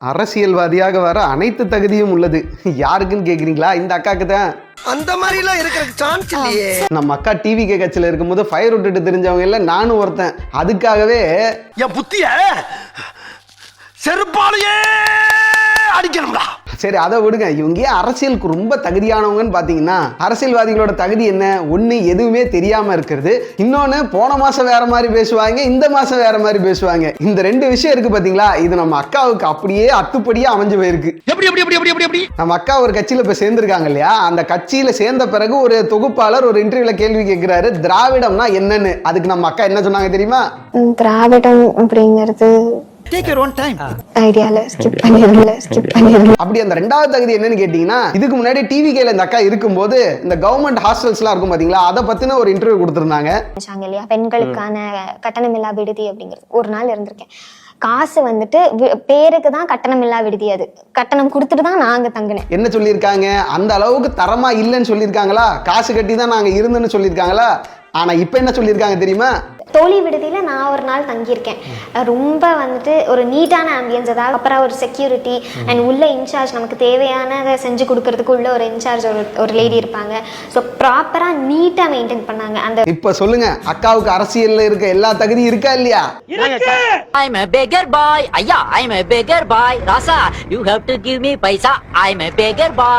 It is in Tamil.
அரசியல்வாதியாக வர அனைத்து தகுதியும் உள்ளது. யாருக்குன்னு கேக்குறீங்களா? இந்த அக்காக்கு தான். அந்த மாதிரி எல்லாம் இருக்கிறதுக்கு சான்ஸ் இல்லையே. நம்ம அக்கா டிவி கட்சியில இருக்கும்போது ஃபயர் விட்டுட்டு தெரிஞ்சவங்க இல்ல, நானும் ஒருத்தன். அதுக்காகவே என் புத்திய செருப்பாலேயே அடிக்கணும்டா. சரி அதை விடுங்க. இவங்க ஏன் அரசியலுக்கு ரொம்ப தகுதியானவங்கன்னு பாத்தீங்கன்னா, அரசியல்வாதிகளோட தகுதி என்ன? ஒண்ணு எதுவுமே தெரியாம இருக்கிறது, இன்னொன்னு போன மாசம் வேற மாதிரி பேசுவாங்க, இந்த மாசம் வேற மாதிரி பேசுவாங்க. இந்த ரெண்டு விஷயம் இருக்கு பாத்தீங்களா, இது நம்ம அக்காவுக்கு அப்படியே அத்துப்படியா அமைஞ்சு போயிருக்கு. எப்படி எப்படி எப்படி எப்படி எப்படி நம்ம அக்கா ஒரு கட்சியில இப்ப சேர்ந்திருக்காங்க இல்லையா, அந்த கட்சியில சேர்ந்த பிறகு ஒரு தொகுப்பாளர் ஒரு இன்டர்வியூல கேள்வி கேட்கிறாரு, திராவிடம்னா என்னன்னு. அதுக்கு நம்ம அக்கா என்ன சொன்னாங்க தெரியுமா? திராவிடம் அப்படிங்கிறது Take your own time. ஐடியால ஸ்கிப் பண்ணிடுங்க. அப்படி அந்த ரெண்டாவது தகுதி என்னன்னு கேட்டீங்கன்னா, இதுக்கு முன்னாடி டிவிகேல இந்த அக்கா இருக்கும்போது இந்த கவர்மெண்ட் ஹாஸ்டல்ஸ்லாம் இருக்கும் பாத்தீங்களா, அதை பத்தின ஒரு இன்டர்வியூ கொடுத்திருந்தாங்க இல்லையா, பெண்களுக்கான கட்டணமில்லா விடுதி அப்படிங்கிறது ஒரு நாள் இருந்திருக்கேன். காசு வந்துட்டு பேருக்கு தான் கட்டணமில்லா விடுதி, அது கட்டணம் கொடுத்துட்டு தான் நாங்க தங்கினேன். என்ன சொல்லியிருக்காங்க? அந்த அளவுக்கு தரமா இல்லைன்னு சொல்லியிருக்காங்களா? காசு கட்டி தான் நாங்க இருந்தோன்னு சொல்லியிருக்காங்களா? ஆனா இப்ப என்ன சொல்லியிருக்காங்க தெரியுமா? தோழி விடுதியில நான் ஒரு நாள் தங்கியிருக்கேன். ரொம்ப வந்துட்டு ஒரு நீட்டான ஆம்பியன்ஸ், அதாவது அப்புறம் ஒரு செக்யூரிட்டி அண்ட் உள்ள இன்சார்ஜ், நமக்கு தேவையானதை செஞ்சு கொடுக்கறதுக்கு உள்ள ஒரு இன்சார்ஜ் ஒரு லேடி இருப்பாங்க. ஸோ ப்ராப்பரா நீட்டா மெயின்டைன் பண்ணாங்க. அந்த இப்ப சொல்லுங்க, அக்காவுக்கு அரசியல்ல இருக்க எல்லா தகுதியும் இருக்கா இல்லையா? I'm a beggar boy. Aya, I'm a beggar boy. Rasa, you have to give me paisa. I'm a beggar boy.